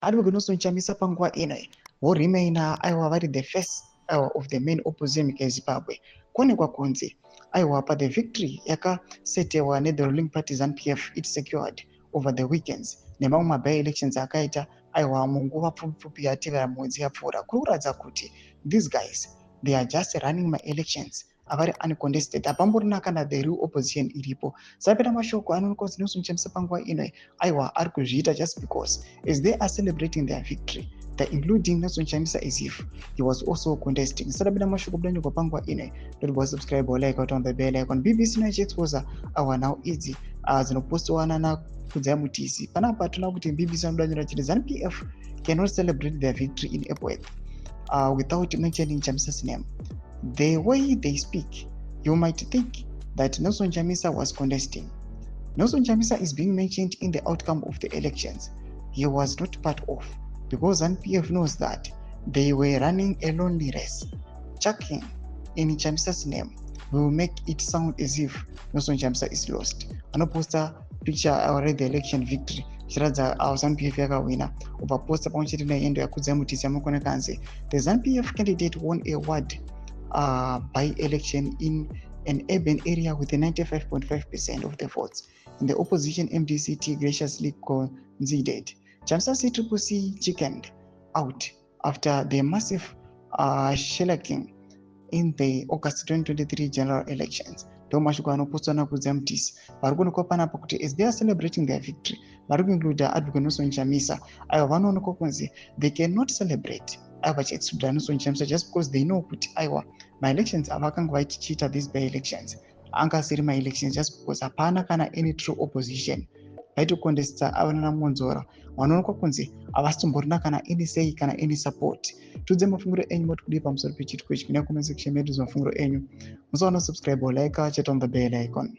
nelsonchamisa panguva ino voremaina aiwa vari the face of the main opposition munyika yeZimbabwe. Kuonekwa kunzi aiwa the victory yakasetewa the ruling party ZANU-PF it secured over the weekends nemamwe maby elections akaita aiwa munguva pfupi yatevera mwedzi yapfuura. Kuri kuratidza kuti these guys they are just running my elections avari uncontested, hapamborina kana the real opposition iripo. Sapera mashoko anoonekwa kuti nelsonchamisa panguva ino aiwa ari kuzviita just because as they are celebrating their victory, they're including nelsonchamisa as if he was also contesting. Sapera mashoko budanyirwa panguva ino, don't forget subscribe or like out on the bell icon. BBC noichiexposa our now idzi dzinopostiwana naKUTYA mutisi. Panapa tinoona kuti BBC vanodanyira kuti ZANU-PF cannot celebrate their victory in April without mentioning Chamisa's name. The way they speak, you might think that nelsonchamisa was contesting. nelsonchamisa is being mentioned in the outcome of the elections. He was not part of, because ZANU-PF knows that they were running a lonely race. Chucking in Chamisa's name will make it sound as if nelsonchamisa is lost. Anoposta picture already the election victory chiratidza ZANU-PF yakawina ubva posta pamwechete neendo yaKUTYA mutisi yamakona kanzi the ZANU-PF candidate won a ward by election in an urban area with a 95.5% of the votes. In the opposition MDCT graciously conceded. Chamisa CCC chickened out after the massive shellacking in the August 2023 general elections. Domashiko anopostwa naKUTYA mutisi vari kuonekwa panapa kuti as they are celebrating their victory vari kuincluda advocate nelsonchamisa aiwa vanoonekwa kunzi they cannot celebrate aiwa vachiexcluda nelsonchamisa just because they know kuti aiwa maelections avakanga vachiita these by elections anga asiri maelections just because hapana kana any true opposition vaitocontesta avanana monzora vanoonekwa kunzi havasitomborina kana any say kana any support. Tudze mafunguro enyu moti kudii pamusoro pechitiko ichi. Kuna comment section medu mafunguro enyu. Musaona subscribe or like, chat on the bell icon.